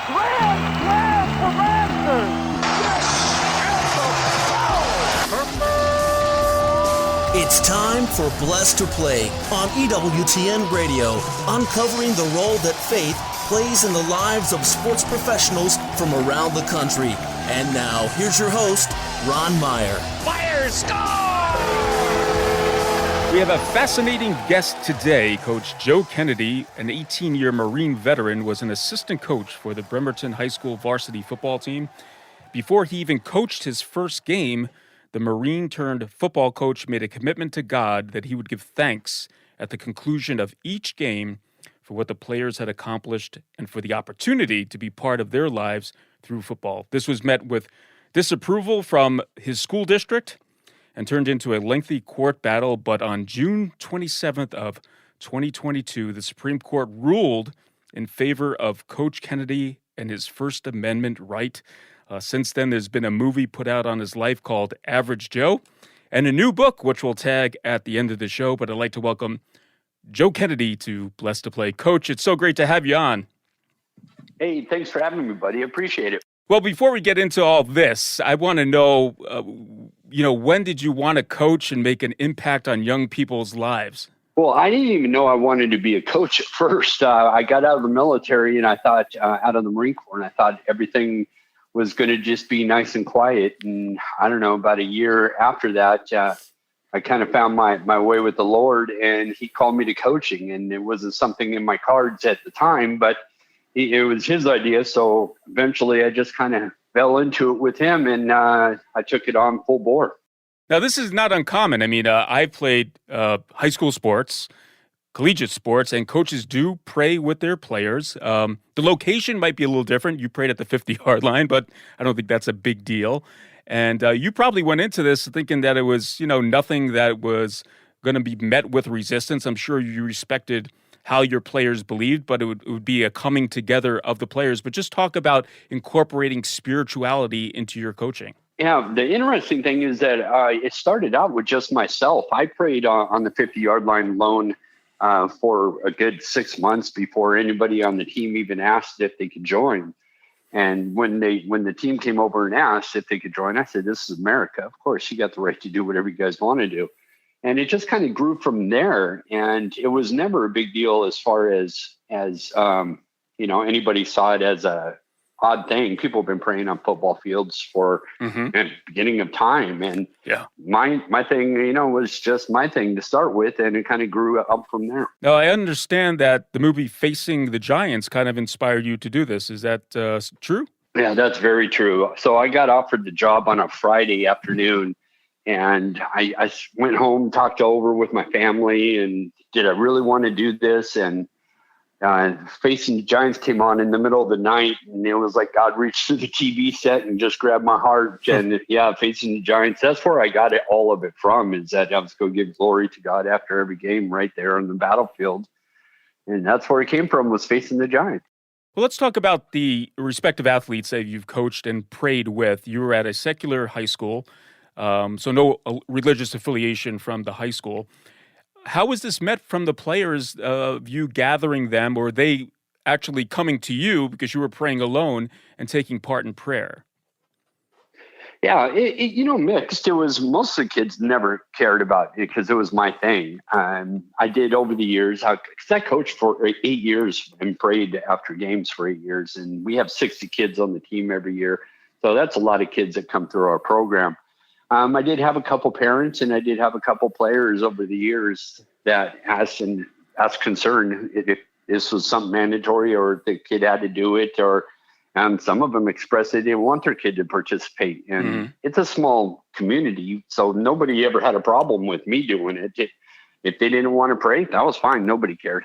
Grand slam for Masters! It's time for Blessed to Play on EWTN Radio, uncovering the role that faith plays in the lives of sports professionals from around the country. And now, here's your host, Ron Meyer. Fire, score! We have a fascinating guest today. Coach Joe Kennedy, an 18-year Marine veteran, was an assistant coach for the Bremerton High School varsity football team. Before he even coached his first game, the Marine-turned-football coach made a commitment to God that he would give thanks at the conclusion of each game for what the players had accomplished and for the opportunity to be part of their lives through football. This was met with disapproval from his school district and turned into a lengthy court battle, but on June 27th of 2022, the Supreme Court ruled in favor of Coach Kennedy and his First Amendment right. Since then, there's been a movie put out on his life called Average Joe, and a new book, which we'll tag at the end of the show. But I'd like to welcome Joe Kennedy to Blessed to Play. Coach, it's so great to have you on. Hey, thanks for having me, buddy. Appreciate it. Well, before we get into all this, I want to know, when did you want to coach and make an impact on young people's lives? Well, I didn't even know I wanted to be a coach at first. I got out of the military and I thought, out of the Marine Corps, and I thought everything was going to just be nice and quiet. And I don't know, about a year after that, I kind of found my way with the Lord, and he called me to coaching. And it wasn't something in my cards at the time, but it was his idea. So eventually I just kind of fell into it with him, and I took it on full bore. Now, this is not uncommon. I mean, I've played high school sports, collegiate sports, and coaches do pray with their players. The location might be a little different. You prayed at the 50-yard line, but I don't think that's a big deal. And you probably went into this thinking that it was, nothing that was going to be met with resistance. I'm sure you respected how your players believed, but it would be a coming together of the players. But just talk about incorporating spirituality into your coaching. Yeah, the interesting thing is that it started out with just myself. I prayed on the 50-yard line alone for a good 6 months before anybody on the team even asked if they could join. And when the team came over and asked if they could join, I said, "This is America. Of course, you got the right to do whatever you guys want to do." And it just kind of grew from there. And it was never a big deal as far as anybody saw it as a odd thing. People have been praying on football fields for the beginning of time. And my thing, was just my thing to start with, and it kind of grew up from there. Now, I understand that the movie Facing the Giants kind of inspired you to do this. Is that true? Yeah, that's very true. So I got offered the job on a Friday afternoon, and I went home, talked over with my family, and did I really want to do this? And Facing the Giants came on in the middle of the night, and it was like God reached through the TV set and just grabbed my heart. And Facing the Giants, that's where I got all of it from, is that I was going to give glory to God after every game right there on the battlefield. And that's where it came from, was Facing the Giants. Well, let's talk about the respective athletes that you've coached and prayed with. You were at a secular high school, so no religious affiliation from the high school. How was this met from the players, you gathering them, or they actually coming to you because you were praying alone and taking part in prayer? Yeah, mixed. It was most of the kids never cared about it because it was my thing. I did over the years, because I coached for 8 years and prayed after games for 8 years. And we have 60 kids on the team every year. So that's a lot of kids that come through our program. I did have a couple parents, and I did have a couple players over the years that asked concern if this was something mandatory or if the kid had to do it, or some of them expressed they didn't want their kid to participate. And it's a small community, so nobody ever had a problem with me doing it. If they didn't want to pray, that was fine. Nobody cared.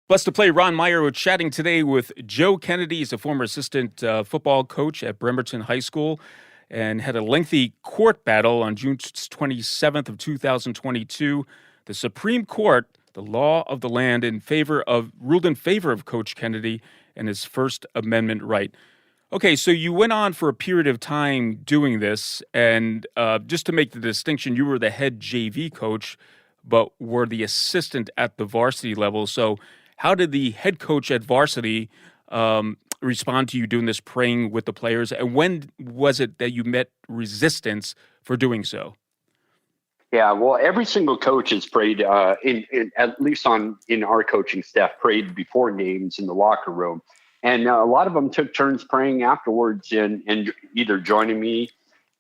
Blessed to Play, Ron Meyer. We're chatting today with Joe Kennedy. He's a former assistant football coach at Bremerton High School, and had a lengthy court battle on June 27th of 2022. The Supreme Court, the law of the land, ruled in favor of Coach Kennedy and his First Amendment right. Okay, so you went on for a period of time doing this, and just to make the distinction, you were the head JV coach, but were the assistant at the varsity level. So how did the head coach at varsity respond to you doing this, praying with the players? And when was it that you met resistance for doing so? Yeah, well, every single coach has prayed, in at least in our coaching staff, prayed before games in the locker room. And a lot of them took turns praying afterwards and either joining me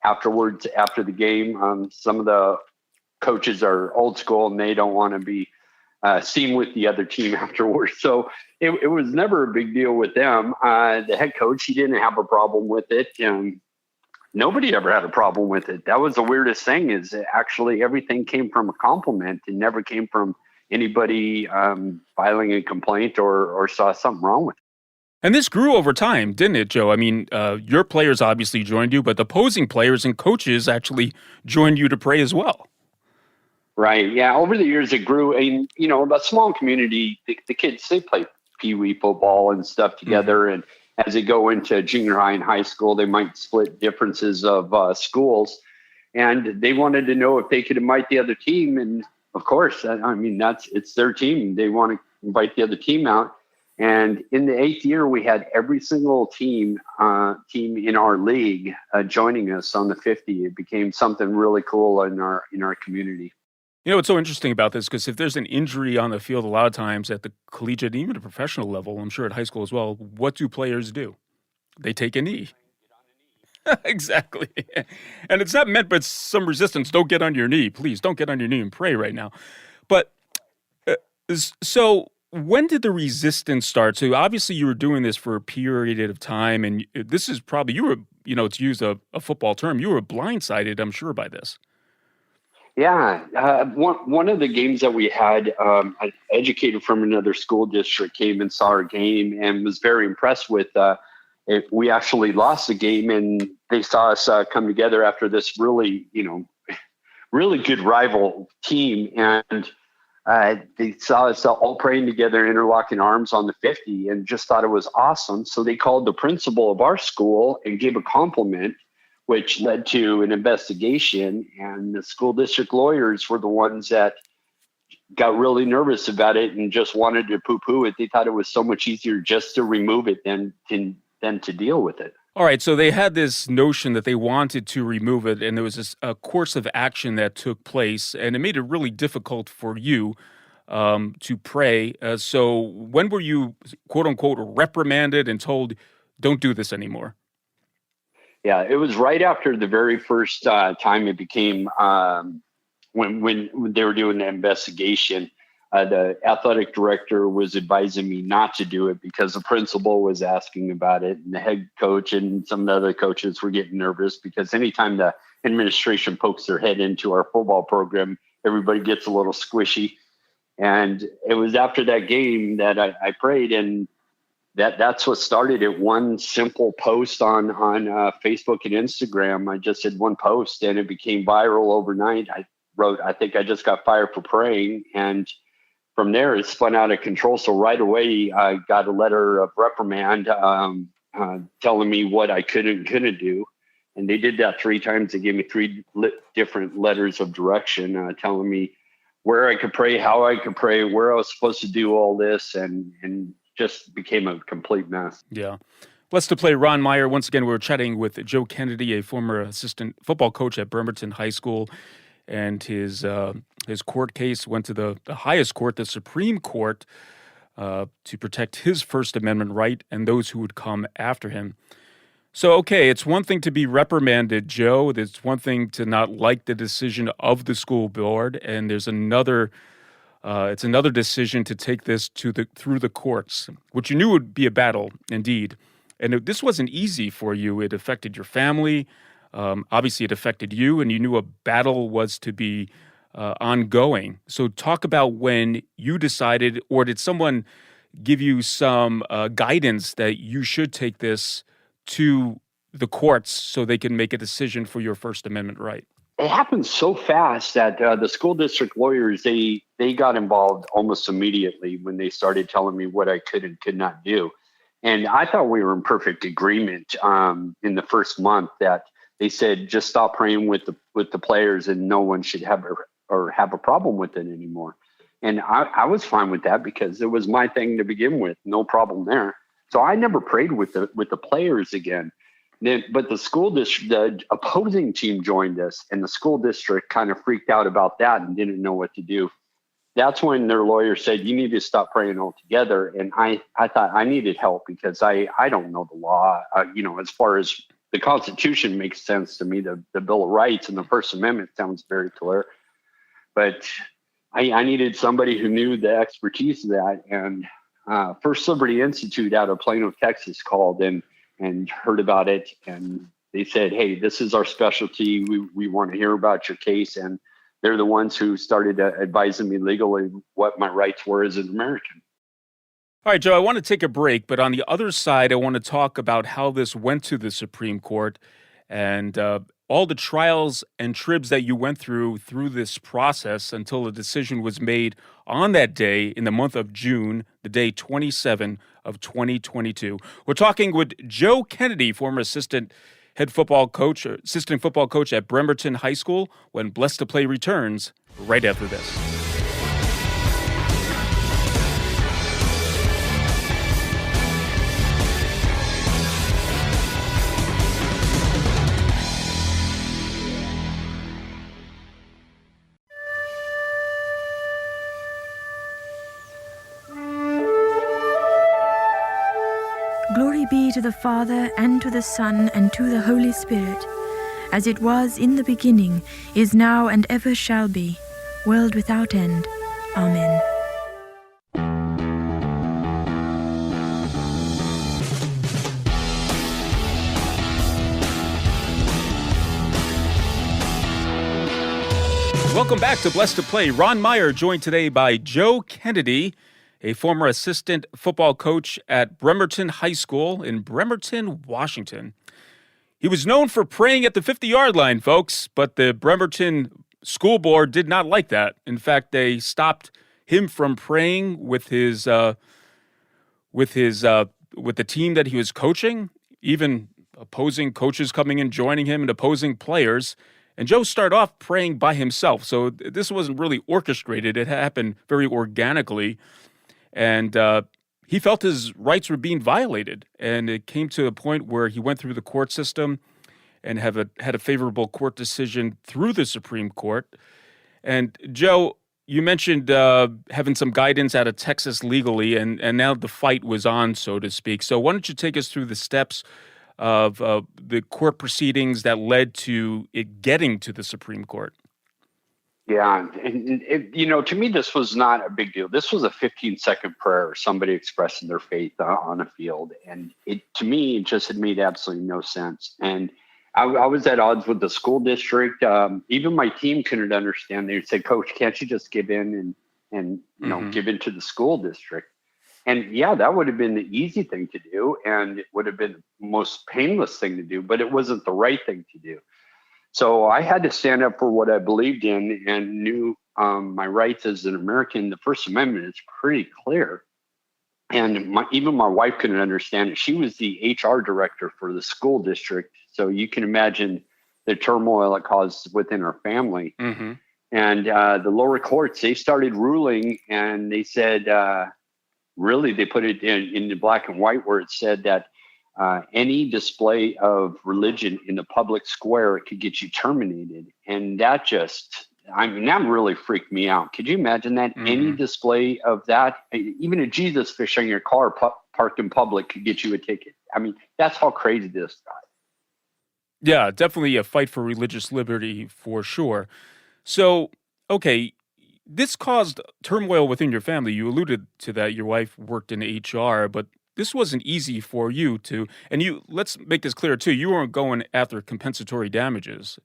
afterwards after the game. Some of the coaches are old school and they don't want to be seen with the other team afterwards. So it was never a big deal with them. The head coach, he didn't have a problem with it. Nobody ever had a problem with it. That was the weirdest thing, is that actually everything came from a compliment and never came from anybody filing a complaint or saw something wrong with it. And this grew over time, didn't it, Joe? I mean, your players obviously joined you, but the opposing players and coaches actually joined you to pray as well. Right. Yeah. Over the years, it grew. And, a small community, the kids, they play pee-wee football and stuff together. Mm-hmm. And as they go into junior high and high school, they might split differences of schools. And they wanted to know if they could invite the other team. And of course, it's their team. They want to invite the other team out. And in the 8th year, we had every single team in our league joining us on the 50. It became something really cool in our community. What's so interesting about this, because if there's an injury on the field, a lot of times at the collegiate, even at professional level, I'm sure at high school as well, what do players do? They take a knee. Exactly. And it's not meant, but some resistance. Don't get on your knee. Please don't get on your knee and pray right now. But so when did the resistance start? So obviously you were doing this for a period of time, and this is probably, you were, to use a football term, you were blindsided, I'm sure, by this. Yeah. One of the games that we had, an educator from another school district came and saw our game and was very impressed with it. We actually lost the game, and they saw us come together after this really, really good rival team. And they saw us all praying together, interlocking arms on the 50, and just thought it was awesome. So they called the principal of our school and gave a compliment, which led to an investigation. And the school district lawyers were the ones that got really nervous about it and just wanted to poo-poo it. They thought it was so much easier just to remove it than to deal with it. All right, so they had this notion that they wanted to remove it, and there was a course of action that took place, and it made it really difficult for you to pray. So when were you, quote-unquote, reprimanded and told, don't do this anymore? Yeah, it was right after the very first time it became, when they were doing the investigation. The athletic director was advising me not to do it because the principal was asking about it, and the head coach and some of the other coaches were getting nervous because anytime the administration pokes their head into our football program, everybody gets a little squishy. And it was after that game that I prayed, and that's what started it. One simple post on Facebook and Instagram. I just did one post and it became viral overnight. I wrote, I think I just got fired for praying. And from there, it spun out of control. So right away, I got a letter of reprimand telling me what I could and couldn't do. And they did that 3 times. They gave me 3 different letters of direction telling me where I could pray, how I could pray, where I was supposed to do all this, and just became a complete mess. Yeah. Let's to play Ron Meyer. Once again, we're chatting with Joe Kennedy, a former assistant football coach at Bremerton High School. And his court case went to the highest court, the Supreme Court, to protect his First Amendment right and those who would come after him. So, okay, it's one thing to be reprimanded, Joe. It's one thing to not like the decision of the school board, and there's another. It's another decision to take this through the courts, which you knew would be a battle, indeed. And this wasn't easy for you. It affected your family. Obviously, it affected you, and you knew a battle was to be ongoing. So talk about when you decided, or did someone give you some guidance that you should take this to the courts so they can make a decision for your First Amendment right? It happened so fast that the school district lawyers, they got involved almost immediately when they started telling me what I could and could not do. And I thought we were in perfect agreement in the first month that they said, just stop praying with the players and no one should have a problem with it anymore. And I was fine with that because it was my thing to begin with. No problem there. So I never prayed with the players again. But the opposing team joined us, and the school district kind of freaked out about that and didn't know what to do. That's when their lawyer said, you need to stop praying altogether. And I thought I needed help because I don't know the law. As far as the Constitution makes sense to me, the Bill of Rights and the First Amendment sounds very clear. But I needed somebody who knew the expertise of that. And First Liberty Institute out of Plano, Texas called and heard about it. And they said, hey, this is our specialty. We want to hear about your case. And they're the ones who started advising me legally what my rights were as an American. All right, Joe, I want to take a break, but on the other side, I want to talk about how this went to the Supreme Court and all the trials and tribs that you went through this process until a decision was made on that day in the month of June, the day 27 of 2022. We're talking with Joe Kennedy, former assistant football coach at Bremerton High School, when Blessed to Play returns right after this. Glory be to the Father, and to the Son, and to the Holy Spirit, as it was in the beginning, is now, and ever shall be, world without end. Amen. Welcome back to Blessed to Play. Ron Meyer joined today by Joe Kennedy, a former assistant football coach at Bremerton High School in Bremerton, Washington. He was known for praying at the 50-yard line, folks, but the Bremerton School Board did not like that. In fact, they stopped him from praying with the team that he was coaching, even opposing coaches coming in, joining him, and opposing players. And Joe started off praying by himself, so this wasn't really orchestrated. It happened very organically. And he felt his rights were being violated. And it came to a point where he went through the court system and had a favorable court decision through the Supreme Court. And Joe, you mentioned having some guidance out of Texas legally, and now the fight was on, so to speak. So why don't you take us through the steps of the court proceedings that led to it getting to the Supreme Court? Yeah. And to me, this was not a big deal. This was a 15-second prayer, somebody expressing their faith on a field. And it just had made absolutely no sense. And I was at odds with the school district. Even my team couldn't understand. They said, Coach, can't you just give in and give in to the school district? And yeah, that would have been the easy thing to do. And it would have been the most painless thing to do, but it wasn't the right thing to do. So I had to stand up for what I believed in and knew my rights as an American. The First Amendment is pretty clear. And even my wife couldn't understand it. She was the HR director for the school district. So you can imagine the turmoil it caused within our family. Mm-hmm. And the lower courts, they started ruling, and they said, really, they put it in the black and white where it said that any display of religion in the public square could get you terminated. And that really freaked me out. Could you imagine that? Mm-hmm. Any display of that, even a Jesus fish on your car parked in public, could get you a ticket. I mean, that's how crazy this got. Yeah, definitely a fight for religious liberty for sure. So, okay, this caused turmoil within your family. You alluded to that. Your wife worked in HR, but this wasn't easy for you let's make this clear too, you weren't going after compensatory damages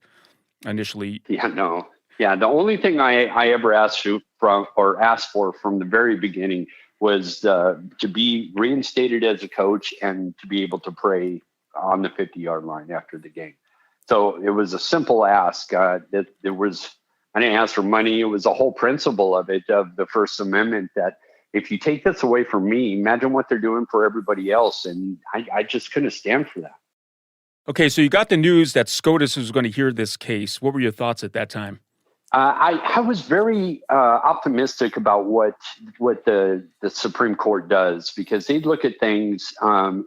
initially. Yeah, no. Yeah, the only thing I ever asked for from the very beginning was to be reinstated as a coach and to be able to pray on the 50-yard line after the game. So it was a simple ask. I didn't ask for money. It was the whole principle of the First Amendment, that if you take this away from me, imagine what they're doing for everybody else. And I just couldn't stand for that. Okay, so you got the news that SCOTUS was going to hear this case. What were your thoughts at that time? I was very optimistic about what the Supreme Court does, because they look at things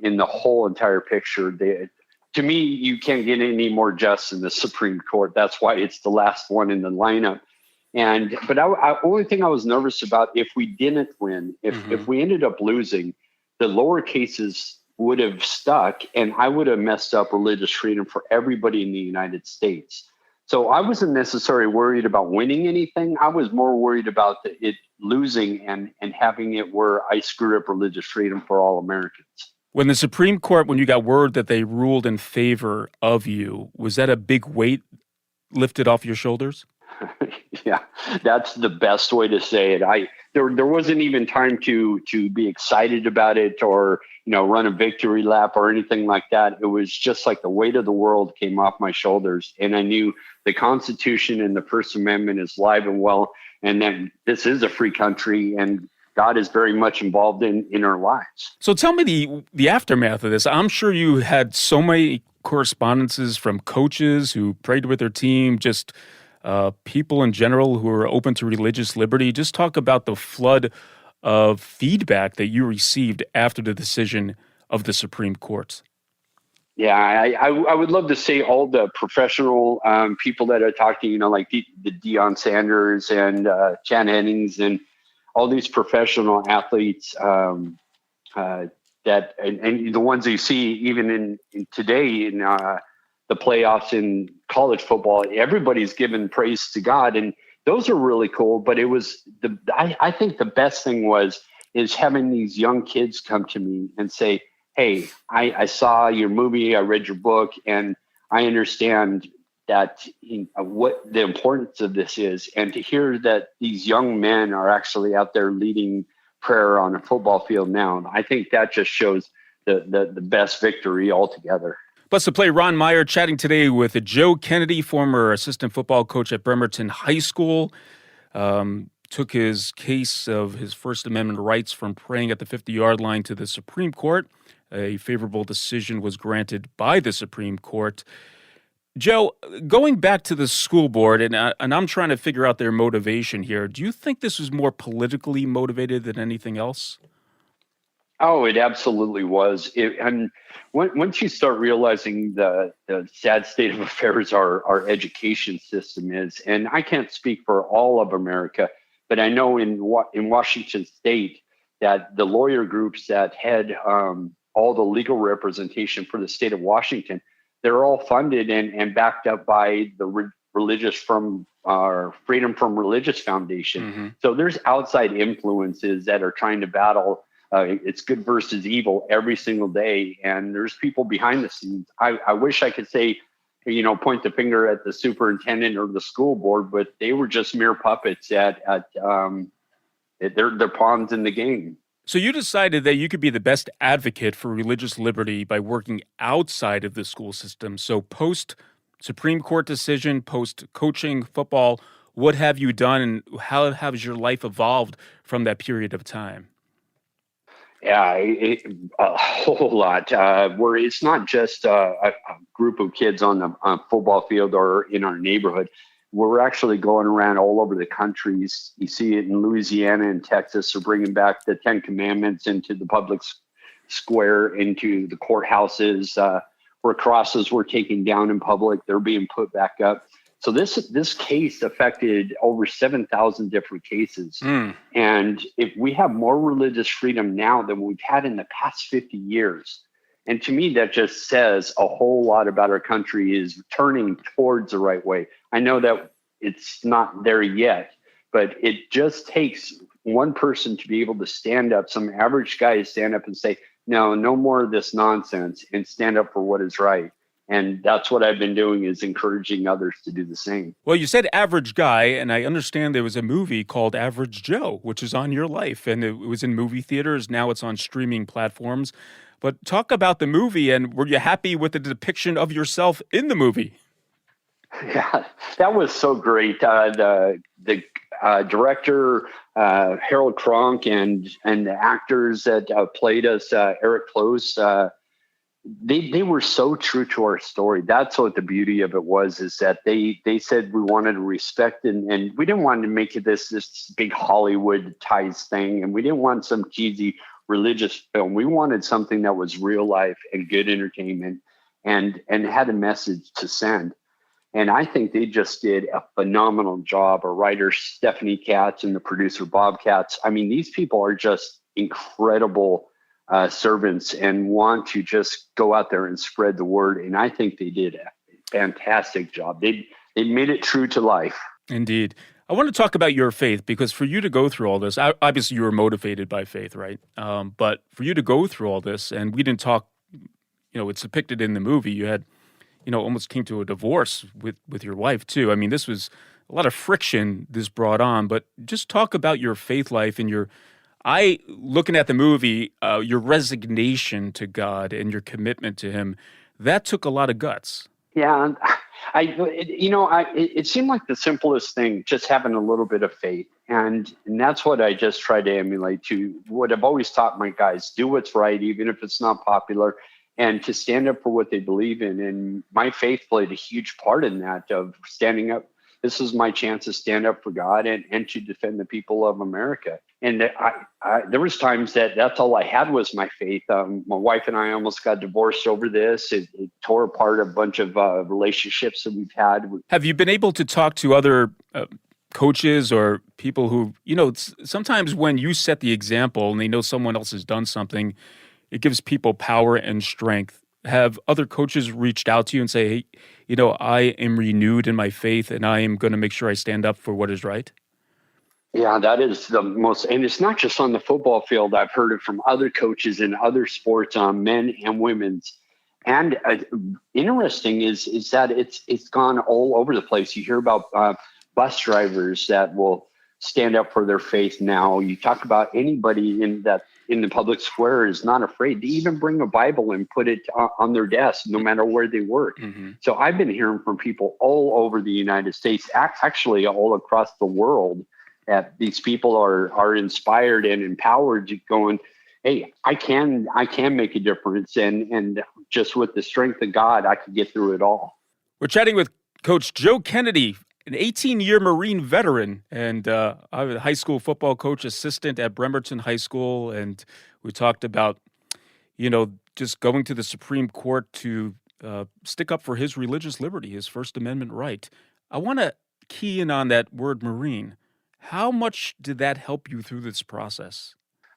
in the whole entire picture. To me, you can't get any more just in the Supreme Court. That's why it's the last one in the lineup. But only thing I was nervous about, if we didn't win, if we ended up losing, the lower cases would have stuck, and I would have messed up religious freedom for everybody in the United States. So I wasn't necessarily worried about winning anything. I was more worried about it losing and having it where I screwed up religious freedom for all Americans. When the Supreme Court, when you got word that they ruled in favor of you, was that a big weight lifted off your shoulders? Yeah, that's the best way to say it. There wasn't even time to be excited about it or, run a victory lap or anything like that. It was just like the weight of the world came off my shoulders. And I knew the Constitution and the First Amendment is live and well, and that this is a free country and God is very much involved in our lives. So tell me the aftermath of this. I'm sure you had so many correspondences from coaches who prayed with their team, just people in general who are open to religious liberty. Just talk about the flood of feedback that you received after the decision of the Supreme Court. Yeah, I would love to say all the professional people that I talked to, like the Deion Sanders and Chad Hennings and all these professional athletes that and the ones that you see even in today in the playoffs in college football, everybody's given praise to God, and those are really cool. But it was I think the best thing is having these young kids come to me and say, hey, I saw your movie, I read your book, and I understand that what the importance of this is. And to hear that these young men are actually out there leading prayer on a football field now, I think that just shows the best victory altogether. Plus, to play Ron Meyer chatting today with Joe Kennedy, former assistant football coach at Bremerton High School. Took his case of his First Amendment rights from praying at the 50-yard line to the Supreme Court. A favorable decision was granted by the Supreme Court. Joe, going back to the school board, and I'm trying to figure out their motivation here, do you think this was more politically motivated than anything else? Oh, it absolutely was. And once you start realizing the sad state of affairs our education system is, and I can't speak for all of America, but I know in Washington State that the lawyer groups that had all the legal representation for the state of Washington, they're all funded and backed up by the Freedom from Religious Foundation. Mm-hmm. So there's outside influences that are trying to battle. It's good versus evil every single day, and there's people behind the scenes. I wish I could say, point the finger at the superintendent or the school board, but they were just mere puppets at they're pawns in the game. So you decided that you could be the best advocate for religious liberty by working outside of the school system. So post Supreme Court decision, post coaching football, what have you done, and how has your life evolved from that period of time? Yeah, a whole lot. Where it's not just a group of kids on the football field or in our neighborhood. We're actually going around all over the country. You see it in Louisiana and Texas. They're bringing back the 10 Commandments into the public square, into the courthouses, where crosses were taken down in public. They're being put back up. So this case affected over 7,000 different cases. And if we have more religious freedom now than we've had in the past 50 years, and to me, that just says a whole lot about our country is turning towards the right way. I know that it's not there yet, but it just takes one person to be able to stand up, some average guy to stand up and say, no more of this nonsense, and stand up for what is right. And that's what I've been doing, is encouraging others to do the same. Well, you said average guy, and I understand there was a movie called Average Joe, which is on your life, and it was in movie theaters. Now it's on streaming platforms. But talk about the movie, and were you happy with the depiction of yourself in the movie? Yeah, that was so great. The director, Harold Kronk, and the actors that played us, Eric Close, they were so true to our story. That's what the beauty of it was, is that they said we wanted to respect, and we didn't want to make it this big Hollywood-tized thing, and we didn't want some cheesy religious film. We wanted something that was real life and good entertainment and had a message to send. And I think they just did a phenomenal job. Our writer, Stephanie Katz, and the producer, Bob Katz. I mean, these people are just incredible servants and want to just go out there and spread the word. And I think they did a fantastic job. They made it true to life. Indeed. I want to talk about your faith, because for you to go through all this, obviously you were motivated by faith, right? But for you to go through all this, and we didn't talk, it's depicted in the movie, you had, almost came to a divorce with your wife too. I mean, this was a lot of friction this brought on, but just talk about your faith life and looking at the movie, your resignation to God and your commitment to Him. That took a lot of guts. Yeah. It seemed like the simplest thing, just having a little bit of faith. And that's what I just try to emulate to what I've always taught my guys: do what's right, even if it's not popular, and to stand up for what they believe in. And my faith played a huge part in that, of standing up. This is my chance to stand up for God and to defend the people of America. And there was times that's all I had was my faith. My wife and I almost got divorced over this. It tore apart a bunch of relationships that we've had. Have you been able to talk to other coaches or people who, sometimes when you set the example and they know someone else has done something, it gives people power and strength. Have other coaches reached out to you and say, hey, I am renewed in my faith and I am going to make sure I stand up for what is right? Yeah, that is the most, and it's not just on the football field. I've heard it from other coaches in other sports, men and women's. And interesting is that it's gone all over the place. You hear about bus drivers that will stand up for their faith now. You talk about anybody in the public square is not afraid to even bring a Bible and put it on their desk, no matter where they work. Mm-hmm. So I've been hearing from people all over the United States, actually all across the world, that these people are inspired and empowered, going, hey, I can make a difference. And just with the strength of God, I could get through it all. We're chatting with Coach Joe Kennedy, an 18-year Marine veteran, and I'm a high school football coach assistant at Bremerton High School. And we talked about, just going to the Supreme Court to stick up for his religious liberty, his First Amendment right. I want to key in on that word Marine. How much did that help you through this process?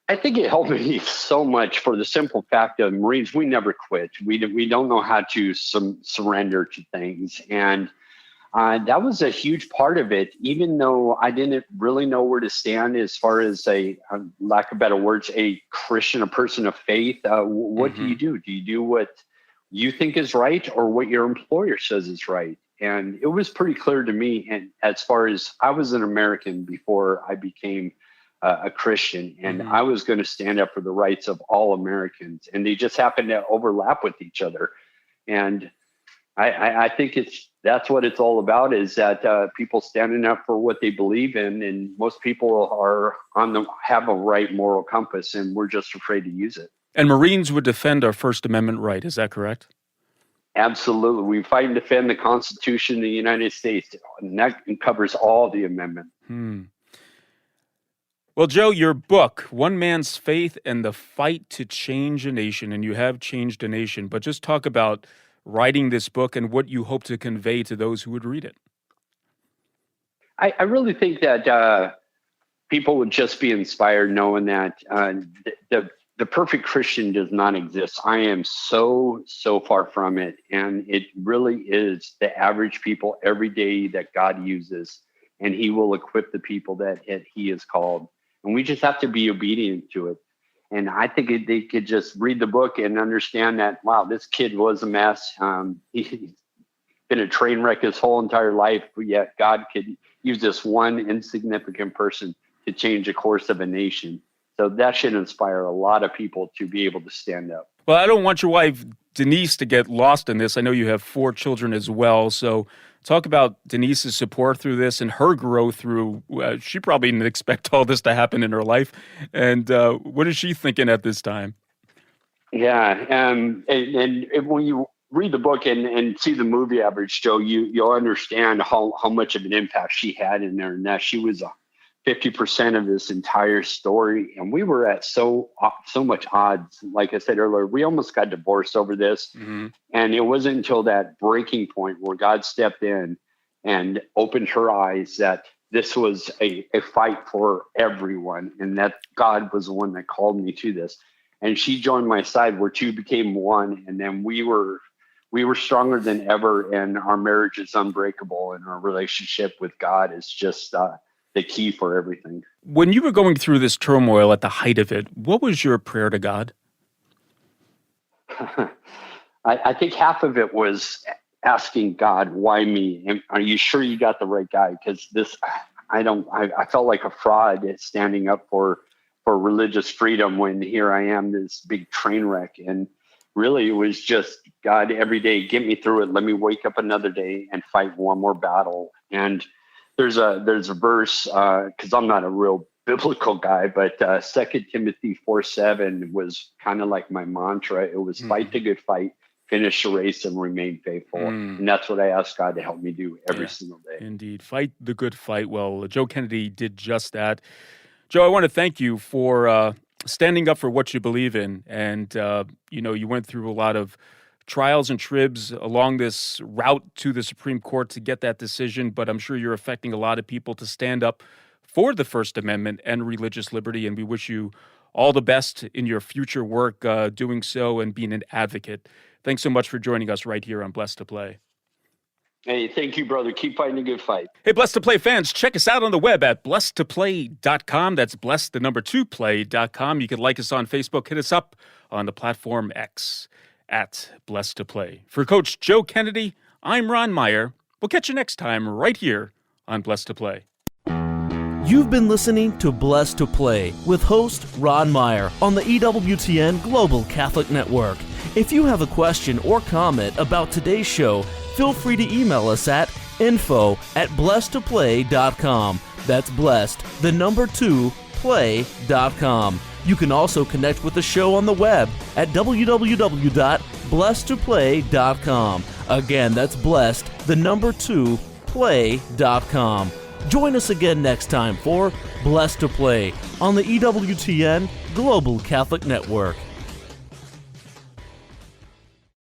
I think it helped me so much for the simple fact of Marines, we never quit. We don't know how to surrender to things. And that was a huge part of it, even though I didn't really know where to stand as far as lack of better words, a Christian, a person of faith. What do you do? Do you do what you think is right or what your employer says is right? And it was pretty clear to me, and as far as I was an American before I became a Christian, and I was going to stand up for the rights of all Americans, and they just happen to overlap with each other. And I think that's what it's all about, is that people standing up for what they believe in, and most people have a right moral compass, and we're just afraid to use it. And Marines would defend our First Amendment right, is that correct? Absolutely. We fight and defend the Constitution of the United States, and that covers all the amendments. Well, Joe, your book, One Man's Faith and the Fight to Change a Nation, and you have changed a nation, but just talk about writing this book and what you hope to convey to those who would read it. I really think that people would just be inspired knowing that the perfect Christian does not exist. I am so far from it. And it really is the average people every day that God uses, and He will equip the people that He has called. And we just have to be obedient to it. And I think they could just read the book and understand that, wow, this kid was a mess. He's been a train wreck his whole entire life, but yet God could use this one insignificant person to change the course of a nation. So that should inspire a lot of people to be able to stand up. Well, I don't want your wife, Denise, to get lost in this. I know you have 4 children as well. So talk about Denise's support through this and her growth through. She probably didn't expect all this to happen in her life. And what is she thinking at this time? Yeah. And when you read the book and see the movie Average Joe, you'll understand how much of an impact she had in there, and that she was 50% of this entire story. And we were at so much odds. Like I said earlier, we almost got divorced over this. Mm-hmm. And it wasn't until that breaking point where God stepped in and opened her eyes that this was a fight for everyone, and that God was the one that called me to this. And she joined my side, where two became one. And then we were stronger than ever, and our marriage is unbreakable, and our relationship with God is just the key for everything. When you were going through this turmoil at the height of it, what was your prayer to God? I think half of it was asking God, why me? And are you sure you got the right guy? Because I felt like a fraud standing up for religious freedom, when here I am, this big train wreck. And really, it was just, God, every day, get me through it. Let me wake up another day and fight one more battle. And there's a verse, because I'm not a real biblical guy, but 2 Timothy 4:7 was kind of like my mantra. It was fight the good fight, finish the race, and remain faithful. And that's what I ask God to help me do every single day. Indeed. Fight the good fight. Well, Joe Kennedy did just that. Joe, I want to thank you for standing up for what you believe in. And, you went through a lot of trials and tribs along this route to the Supreme Court to get that decision, but I'm sure you're affecting a lot of people to stand up for the First Amendment and religious liberty, and we wish you all the best in your future work doing so and being an advocate. Thanks so much for joining us right here on Blessed to Play. Hey, thank you, brother. Keep fighting a good fight. Hey, Blessed to Play fans, check us out on the web at blessedtoplay.com. That's blessed2play.com. You can like us on Facebook. Hit us up on the platform X at Blessed to Play. For Coach Joe Kennedy, I'm Ron Meyer. We'll catch you next time right here on Blessed to Play. You've been listening to Blessed to Play with host Ron Meyer on the EWTN Global Catholic Network. If you have a question or comment about today's show, feel free to email us at info@blessedtoplay.com. That's blessed, 2, play.com. You can also connect with the show on the web at www.blessedtoplay.com. Again, that's blessed, 2, play.com. Join us again next time for Blessed to Play on the EWTN Global Catholic Network.